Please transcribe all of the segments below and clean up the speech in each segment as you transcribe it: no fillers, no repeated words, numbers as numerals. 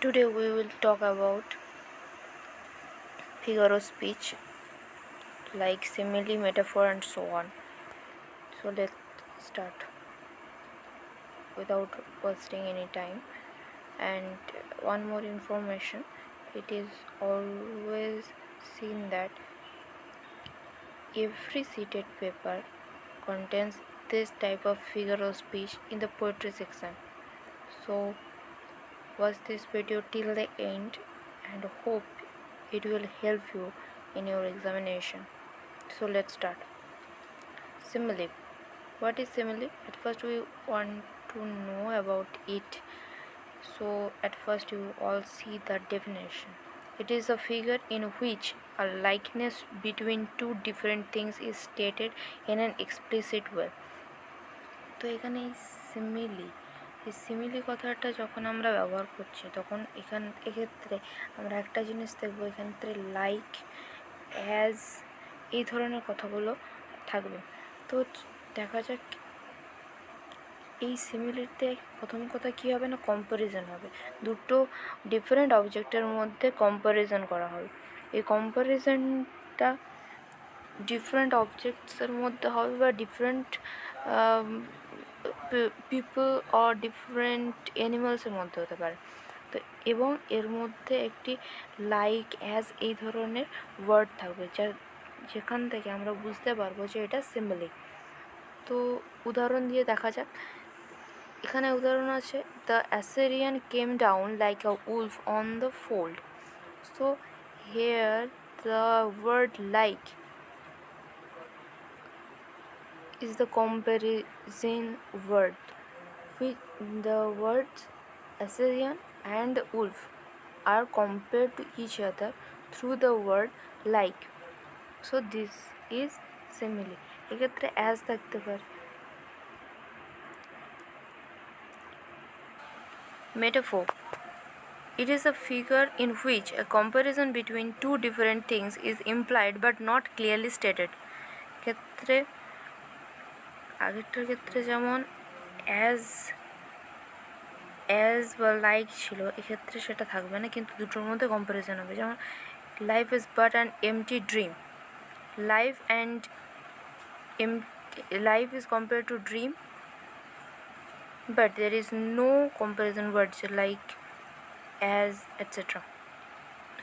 Today we will talk about figure of speech like simile, metaphor, and so on. So let's start without wasting any time. And one more information, it is always seen that every seated paper contains this type of figure of speech in the poetry section. So watch this video till the end and hope it will help you in your examination. So let's start. Simile. What is simile? At first we want to know about it. So at first you all see the definition. It is a figure in which a likeness between two different things is stated in an explicit way. তো এখানে এই simile কথাটা যখন আমরা ব্যবহার করছি তখন এক্ষেত্রে আমরা একটা জিনিস দেখব, এখানে লাইক, অ্যাজ এই ধরনের কথাগুলো থাকবে। তো দেখা যাক এই সিমিলিতে প্রথম কথা কী হবে না, কম্প্যারিজন হবে। দুটো ডিফারেন্ট অবজেক্টের মধ্যে কম্প্যারিজন করা হবে। এই কম্প্যারিজনটা ডিফারেন্ট অবজেক্টসের মধ্যে হবে বা ডিফারেন্ট পিপল অর ডিফারেন্ট অ্যানিমালসের মধ্যে হতে পারে। তো এবং এর মধ্যে একটি লাইক, অ্যাজ এই ধরনের ওয়ার্ড থাকবে যেখান থেকে আমরা বুঝতে পারবো যে এটা সিম্বলিক। তো উদাহরণ দিয়ে দেখা যাক। এখানে উদাহরণ আছে, the Assyrian came down like a wolf on the fold. So here the word like is the comparison word, which the words Assyrian and wolf are compared to each other through the word like. So this is simile. এক্ষেত্রে as থাকতে পারে। Metaphor. It is a figure in which a comparison between two different things is implied but not clearly stated. ক্ষেত্রে আগেরটার ক্ষেত্রে যেমন as বা like ছিল, এক্ষেত্রে সেটা থাকবে না, কিন্তু দুটোর মধ্যে কম্প্যারিজন হবে। যেমন life is but an empty dream, life is compare to dream, but there is no comparison words like, as, etcetera.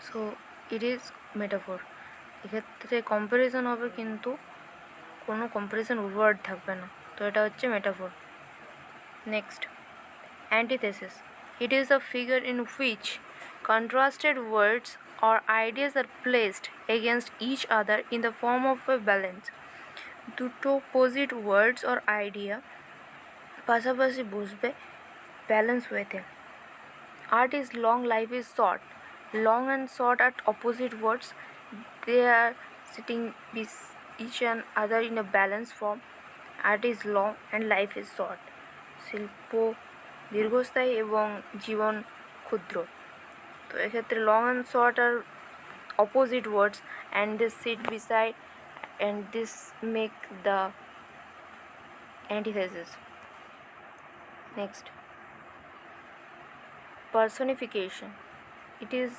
So it is metaphor. এক্ষেত্রে কম্প্যারিজন হবে কিন্তু কোনো কম্প্যারিজন ওয়ার্ড থাকবে না, তো এটা হচ্ছে metaphor. Next, antithesis. It is a figure in which contrasted words or ideas are placed against each other in the form of a balance. দুটো opposite words or idea পাশাপাশি বসবে ব্যালেন্স ওয়েতে। Art is long, life is short. Long and short are opposite words. They are sitting with each other in a balanced form. Art is long and life is short. শিল্প দীর্ঘস্থায়ী এবং জীবন ক্ষুদ্র। তো এক্ষেত্রে long and short আর opposite words and this sit beside and this make the antithesis. Next, personification. It is,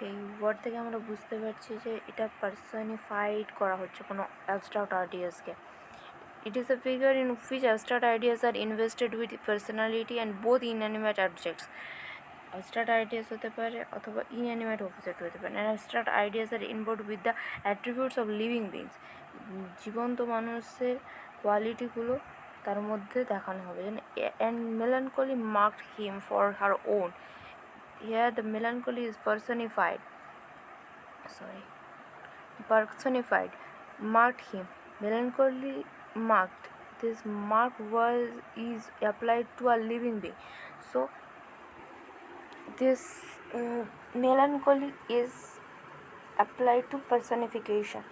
এই word থেকে আমরা বুঝতে পারছি যে এটা পার্সনিফাইড করা হচ্ছে কোনো abstract আইডিয়াসকে। It is a figure in which abstract ideas are invested with personality and both inanimate objects. Abstract ideas হতে পারে অথবা inanimate object হতে পারে। And abstract ideas are involved with the attributes of living beings. জীবন্ত মানুষের কোয়ালিটিগুলো তার মধ্যে দেখানো হবে। And melancholy marked him for her own. Here the melancholy is personified. Marked him. Melancholy marked. This mark is applied to a living being. So this melancholy is applied to personification.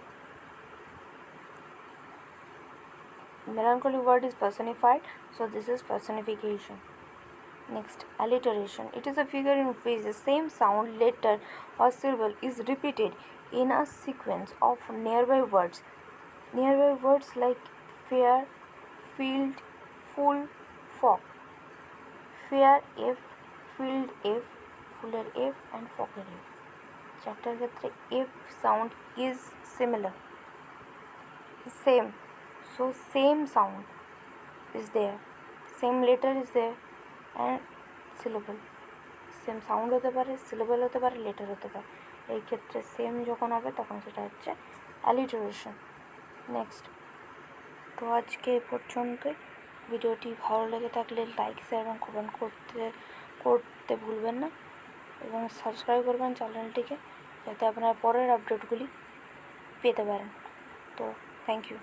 Melancholy word is personified, so this is personification. Next, alliteration. It is a figure in which the same sound, letter or syllable is repeated in a sequence of nearby words. Nearby words like fair, field, full, fog. Fair, F, field F, ফুলের F and ফকের F, চারটার ক্ষেত্রে F sound is similar, same, so same sound is there, same letter is there and syllable, same sound হতে পারে, syllable হতে পারে, letter হতে পারে। এই ক্ষেত্রে সেম যখন হবে তখন সেটা হচ্ছে অ্যালিটারেশন। নেক্সট, তো আজকে এ পর্যন্তই। ভিডিওটি ভালো লেগে থাকলে লাইক, শেয়ার এবং কমেন্ট করতে ভুলবেন না এবং সাবস্ক্রাইব করবেন চ্যানেলটিকে, যাতে আপনারা পরের আপডেটগুলি পেতে পারেন। তো থ্যাংক ইউ।